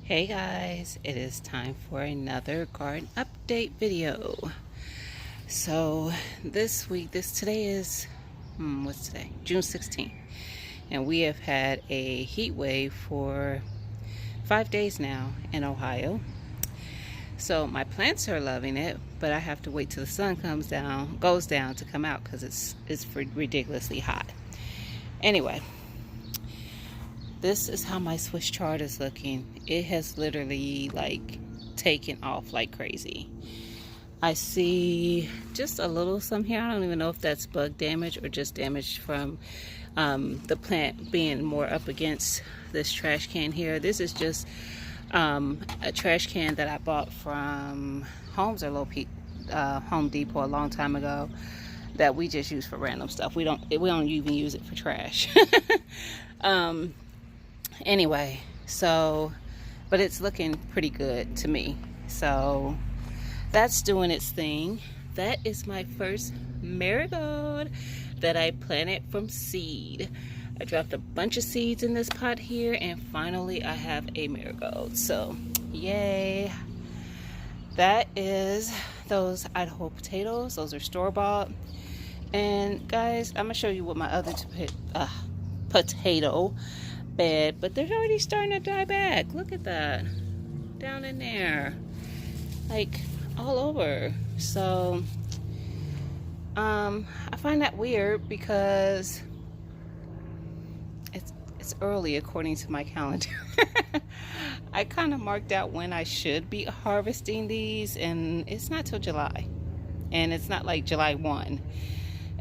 Hey guys, it is time for another garden update video. So today is, what's today? June 16th. And we have had a heat wave for 5 days now in Ohio. So my plants are loving it, but I have to wait till the sun goes down to come out because it's ridiculously hot. Anyway, this is how my Swiss chard is looking. It has literally taken off like crazy. I see just a little some here. I don't even know if that's bug damage or just damage from the plant being more up against this trash can here. This is just a trash can that I bought from Home Depot a long time ago that we just use for random stuff. We don't even use it for trash. Anyway, but it's looking pretty good to me. So that's doing its thing. That is my first marigold that I planted from seed. I dropped a bunch of seeds in this pot here, and finally I have a marigold. So yay. That is those Idaho potatoes. Those are store-bought. And guys, I'm gonna show you what my other potato bed, but they're already starting to die back. Look at that, down in there, like all over. So I find that weird because it's early according to my calendar. I kind of marked out when I should be harvesting these, and it's not till July, and it's not like July 1.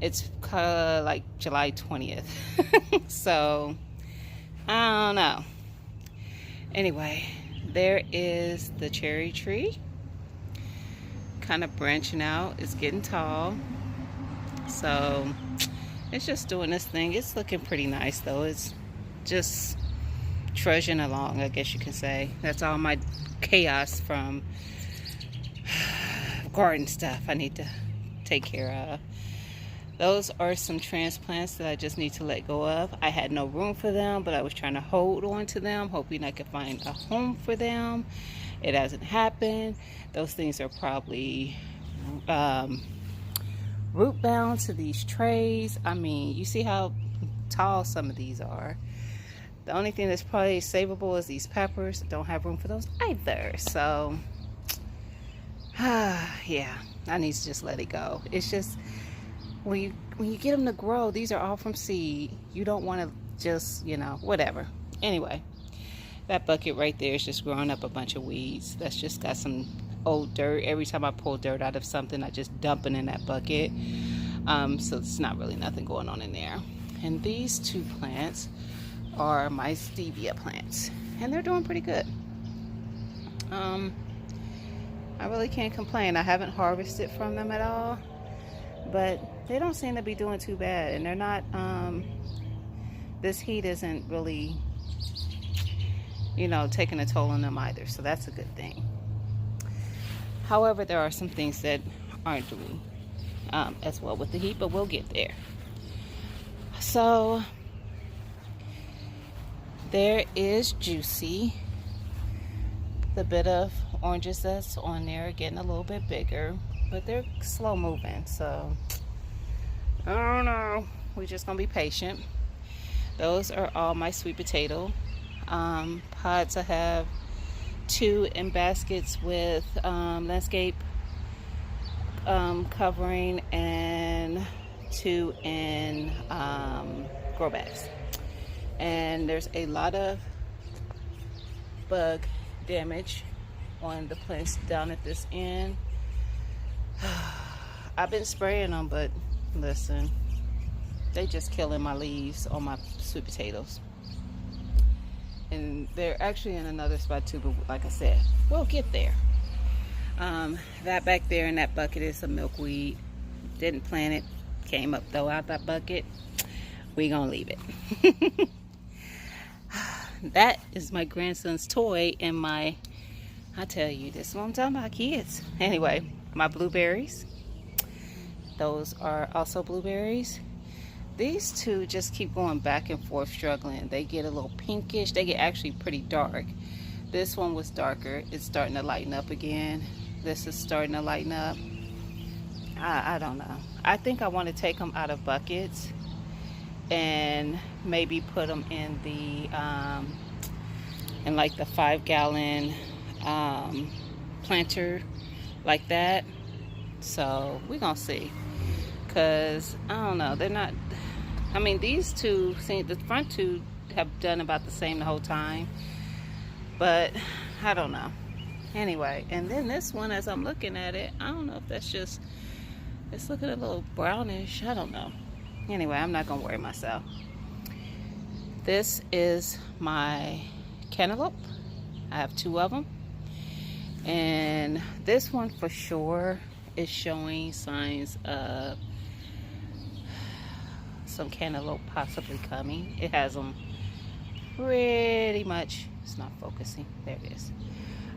It's like July 20th. So I don't know. Anyway, there is the cherry tree, kind of branching out. It's getting tall, so it's just doing this thing. It's looking pretty nice though. It's just trudging along, I guess you can say. That's all my chaos from garden stuff I need to take care of. Those are some transplants that I just need to let go of. I had no room for them, but I was trying to hold on to them, hoping I could find a home for them. It hasn't happened. Those things are probably root bound to these trays. I mean, you see how tall some of these are. The only thing that's probably savable is these peppers. Don't have room for those either. So, yeah, I need to just let it go. It's just, when you get them to grow, these are all from seed. You don't want to just, whatever. Anyway, that bucket right there is just growing up a bunch of weeds. That's just got some old dirt. Every time I pull dirt out of something, I just dump it in that bucket. So it's not really nothing going on in there. And these two plants are my Stevia plants, and they're doing pretty good. I really can't complain. I haven't harvested from them at all, but they don't seem to be doing too bad, and they're not, this heat isn't really, taking a toll on them either, so that's a good thing. However, there are some things that aren't doing as well with the heat, but we'll get there. So there is Juicy. The bit of oranges that's on there are getting a little bit bigger, but they're slow moving, so I don't know. We're just gonna be patient. Those are all my sweet potato pods. I have 2 in baskets with landscape covering, and 2 in grow bags. And there's a lot of bug damage on the plants down at this end. I've been spraying them, but listen, they just killing my leaves on my sweet potatoes. And they're actually in another spot too, but like I said, we'll get there. That back there in that bucket is some milkweed. Didn't plant it, came up though out that bucket. We gonna leave it. That is my grandson's toy, and I tell you, this is what I'm talking about, kids. Anyway, my blueberries. Those are also blueberries. These two just keep going back and forth struggling. They get a little pinkish. They get actually pretty dark. This one was darker. It's starting to lighten up again. This is starting to lighten up. I don't know. I think I want to take them out of buckets and maybe put them in the in like the 5-gallon planter like that. So we're gonna see, because I don't know, they're not, I mean, these two, see, the front two have done about the same the whole time, but I don't know. Anyway, and then this one, as I'm looking at it, I don't know if that's just, it's looking a little brownish. I don't know. Anyway, I'm not gonna worry myself. This is my cantaloupe. I have 2 of them, and this one for sure is showing signs of some cantaloupe possibly coming. It has them pretty much, it's not focusing, there it is,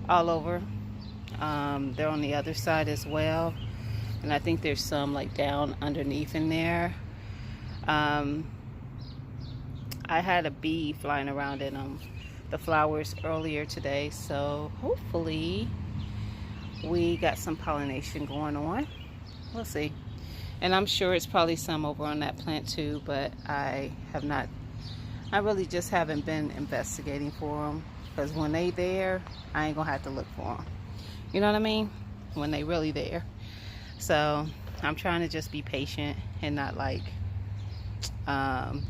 all over. They're on the other side as well, and I think there's some like down underneath in there. I had a bee flying around in the flowers earlier today, so hopefully we got some pollination going on. We'll see. And I'm sure it's probably some over on that plant too, but I really just haven't been investigating for them, because when they there, I ain't gonna have to look for them. You know what I mean? When they really there. So I'm trying to just be patient and not like,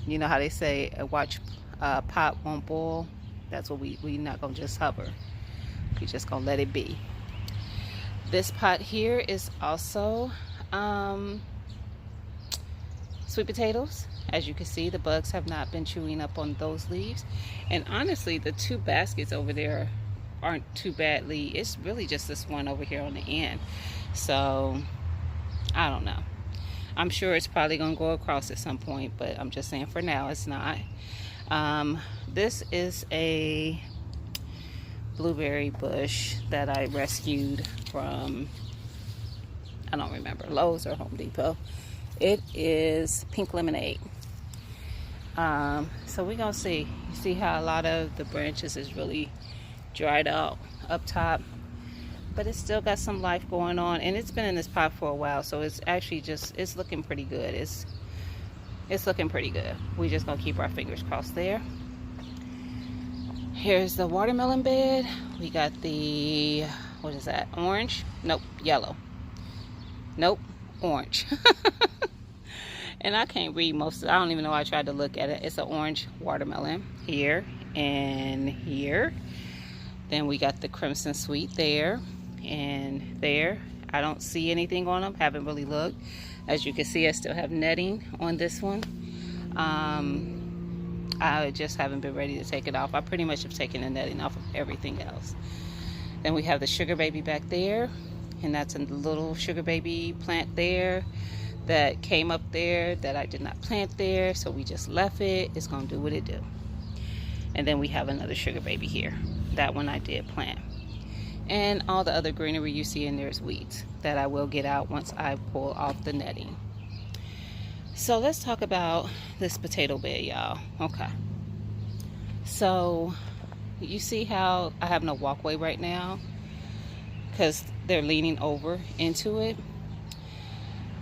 you know how they say, watch pot won't boil. That's what we not gonna just hover. We just gonna let it be. This pot here is also sweet potatoes. As you can see, the bugs have not been chewing up on those leaves. And honestly, the 2 baskets over there aren't too badly. It's really just this one over here on the end. So I don't know. I'm sure it's probably gonna go across at some point, but I'm just saying for now it's not. This is a blueberry bush that I rescued from, I don't remember, Lowe's or Home Depot. It is pink lemonade. So we're gonna see. You see how a lot of the branches is really dried out up top, but it's still got some life going on, and it's been in this pot for a while, so it's actually just, it's looking pretty good. It's looking pretty good. We just gonna keep our fingers crossed there. Here's the watermelon bed. We got the, what is that, orange? Nope, yellow. Nope, orange. And I can't read most of it. I don't even know why I tried to look at it. It's an orange watermelon here and here. Then we got the crimson sweet there and there. I don't see anything on them. Haven't really looked. As you can see, I still have netting on this one. I just haven't been ready to take it off. I pretty much have taken the netting off of everything else. Then we have the sugar baby back there, and that's a little sugar baby plant there that came up there that I did not plant there, so we just left it. It's gonna do what it do. And then we have another sugar baby here. That one I did plant. And all the other greenery you see in there is weeds that I will get out once I pull off the netting. So let's talk about this potato bed, y'all. Okay. So you see how I have no walkway right now because they're leaning over into it.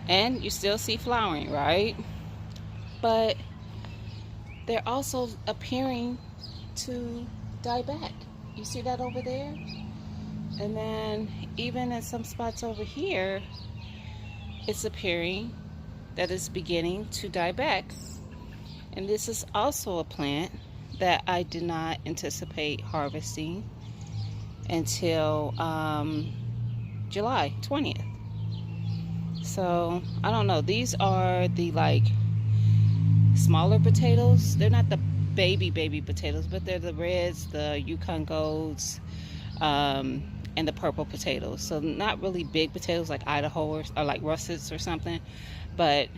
And you still see flowering, right? But they're also appearing to die back. You see that over there? And then even in some spots over here, it's appearing that it's beginning to die back. And this is also a plant that I did not anticipate harvesting until July 20th. So I don't know. These are the like smaller potatoes. They're not the baby potatoes, but they're the reds, the Yukon Golds, and the purple potatoes. So not really big potatoes like Idaho or like russets or something. But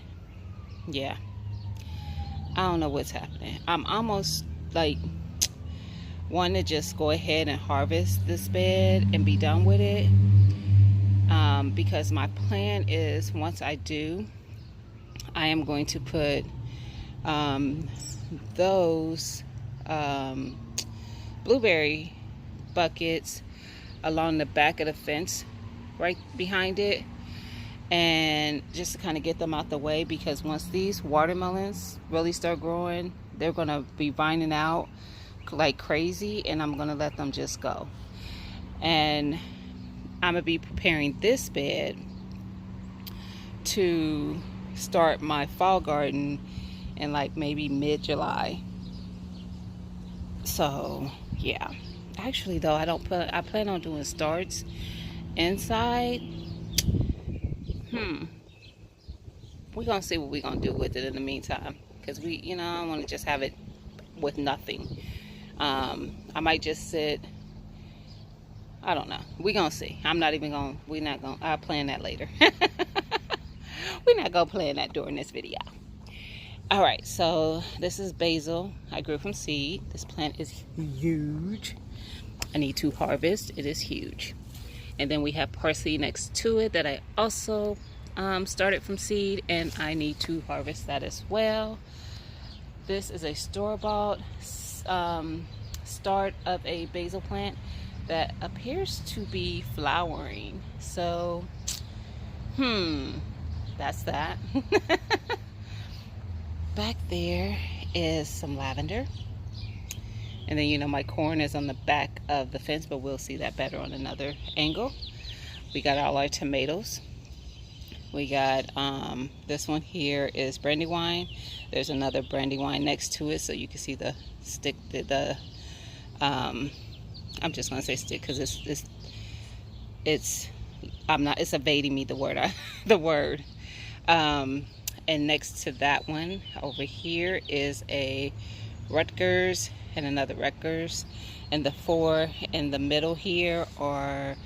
yeah, I don't know what's happening. I'm almost like wanting to just go ahead and harvest this bed and be done with it. Because my plan is, once I do, I am going to put those blueberry buckets along the back of the fence right behind it, and just to kind of get them out the way, because once these watermelons really start growing, they're gonna be vining out like crazy, and I'm gonna let them just go. And I'm gonna be preparing this bed to start my fall garden in like maybe mid-July. So yeah, actually though, I plan on doing starts inside. We're gonna see what we're gonna do with it in the meantime, because I don't want to just have it with nothing. I might just sit, I don't know, we're gonna see. I'll plan that later. We're not gonna plan that during this video. All right, so this is basil I grew from seed. This plant is huge. I need to harvest. It is huge. And then we have parsley next to it that I also started from seed, and I need to harvest that as well. This is a store-bought start of a basil plant that appears to be flowering. So that's that. Back there is some lavender, and then my corn is on the back of the fence, but we'll see that better on another angle. We got all our tomatoes. We got this one here is brandywine. There's another brandywine next to it, so you can see the stick. I'm just gonna say stick because it's evading me, the word. And next to that one over here is a Rutgers and another Rutgers, and the 4 in the middle here are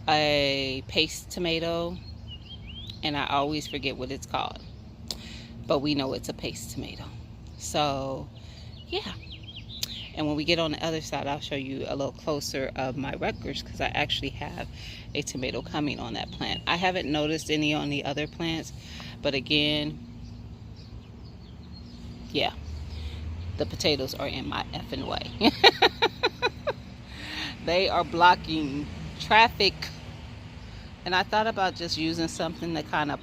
a paste tomato, and I always forget what it's called, but we know it's a paste tomato. So yeah, and when we get on the other side, I'll show you a little closer of my Rutgers, because I actually have a tomato coming on that plant. I haven't noticed any on the other plants, but again, yeah, the potatoes are in my effing way. They are blocking traffic, and I thought about just using something to kind of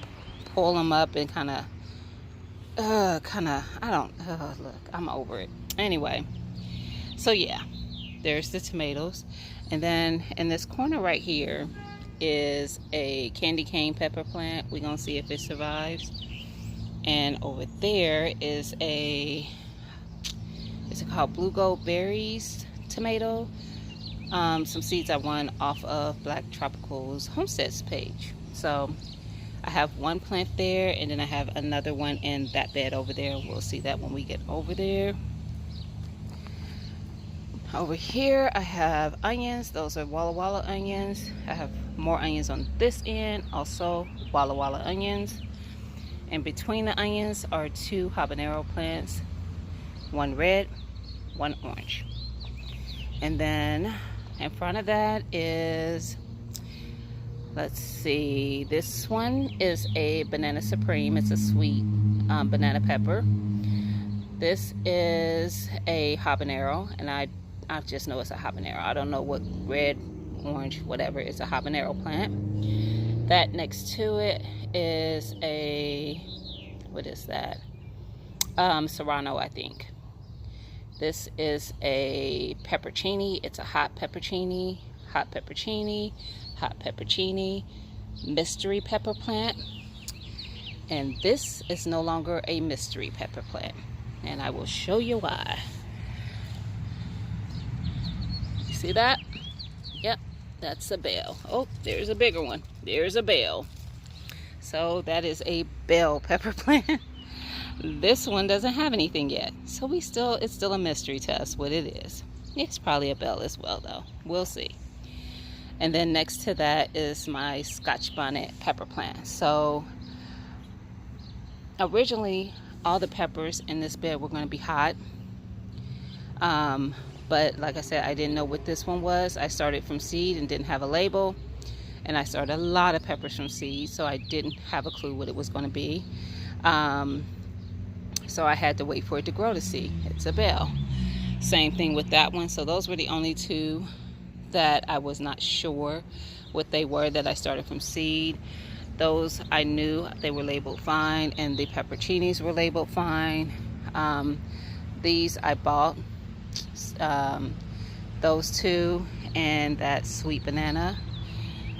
pull them up and look, I'm over it. Anyway, so yeah, there's the tomatoes. And then in this corner right here is a candy cane pepper plant. We're gonna see if it survives. And over there is is it called Blueberries tomato? Some seeds I won off of Black Tropicals Homesteads page. So I have one plant there, and then I have another one in that bed over there. We'll see that when we get over there. Over here I have onions. Those are Walla Walla onions. I have more onions on this end, also Walla Walla onions. And between the onions are 2 habanero plants, one red, one orange. And then in front of that is, let's see, this one is a banana supreme. It's a sweet banana pepper. This is a habanero, and I just know it's a habanero. I don't know what red, orange, whatever. It's a habanero plant. That next to it is a, what is that? Serrano, I think. This is a peppercini. It's a hot peppercini, mystery pepper plant. And this is no longer a mystery pepper plant, and I will show you why. You see that? Yep, that's a bell. Oh, there's a bigger one. There's a bell. So that is a bell pepper plant. This one doesn't have anything yet, so it's still a mystery to us what it is. It's probably a bell as well, though. We'll see. And then next to that is my Scotch bonnet pepper plant. So originally all the peppers in this bed were going to be hot, but like I said, I didn't know what this one was. I started from seed and didn't have a label, and I started a lot of peppers from seed, so I didn't have a clue what it was going to be. So I had to wait for it to grow to see. It's a bell. Same thing with that one. So those were the only 2 that I was not sure what they were, that I started from seed. Those I knew they were labeled fine, and the pepperoncinis were labeled fine. These I bought, those two, and that sweet banana.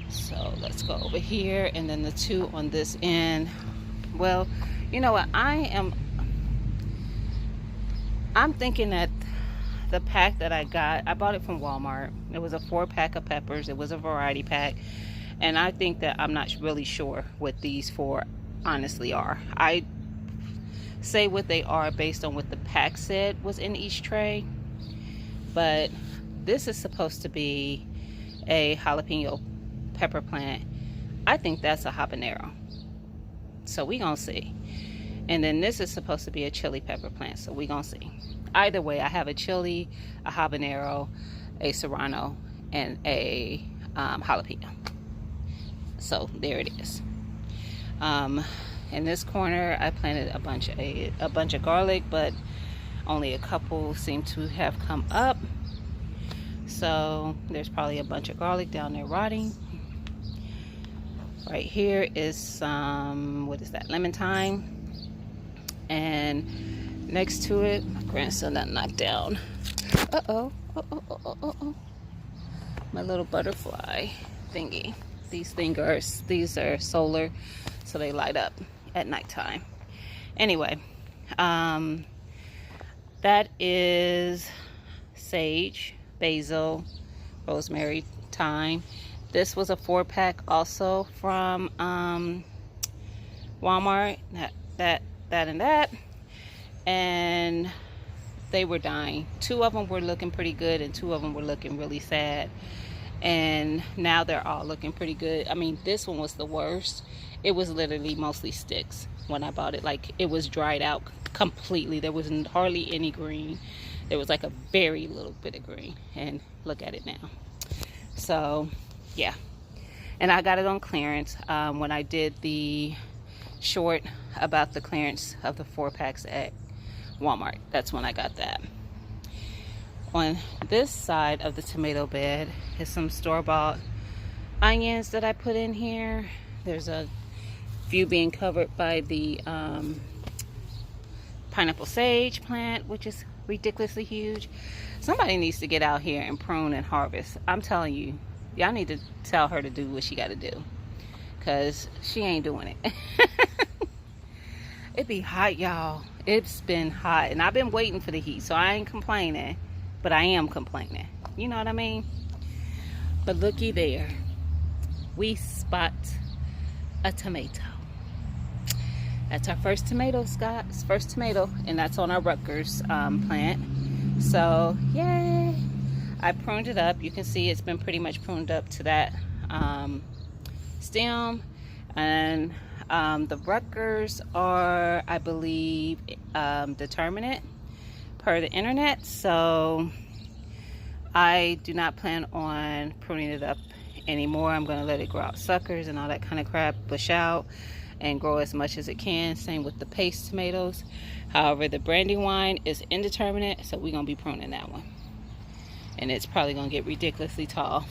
So let's go over here, and then the two on this end. Well, you know what, I'm thinking that the pack that I bought it from Walmart. It was a 4-pack of peppers. It was a variety pack. And I think that I'm not really sure what these 4 honestly are. I say what they are based on what the pack said was in each tray. But this is supposed to be a jalapeno pepper plant. I think that's a habanero. So we gonna see. And then this is supposed to be a chili pepper plant. So we gonna see. Either way, I have a chili, a habanero, a serrano, and a jalapeno. So there it is. In this corner, I planted a bunch of garlic, but only a couple seem to have come up. So there's probably a bunch of garlic down there rotting. Right here is some, what is that, lemon thyme. And next to it, my grandson got knocked down. Uh-oh. My little butterfly thingy. These are solar, so they light up at nighttime. Anyway, that is sage, basil, rosemary, thyme. This was a 4-pack also from Walmart. That and that. And they were dying. 2 of them were looking pretty good, and 2 of them were looking really sad. And now they're all looking pretty good. I mean, this one was the worst. It was literally mostly sticks when I bought it. Like, it was dried out completely. There was hardly any green. There was like a very little bit of green. And look at it now. So, yeah. And I got it on clearance when I did the short about the clearance of the 4-packs at Walmart. That's when I got that. On this side of the tomato bed is some store-bought onions that I put in here. There's a few being covered by the pineapple sage plant, which is ridiculously huge. Somebody needs to get out here and prune and harvest. I'm telling you, y'all need to tell her to do what she got to do, because she ain't doing it. It be hot, y'all. It's been hot, and I've been waiting for the heat, so I ain't complaining. But I am complaining. You know what I mean? But looky there. We spot a tomato. That's our first tomato, Scott. First tomato. And that's on our Rutgers plant. So, yay. I pruned it up. You can see it's been pretty much pruned up to that stem. And the Rutgers are, I believe, determinate per the internet, so I do not plan on pruning it up anymore. I'm going to let it grow out suckers and all that kind of crap, bush out, and grow as much as it can. Same with the paste tomatoes. However, the Brandywine is indeterminate, so we're going to be pruning that one. And it's probably going to get ridiculously tall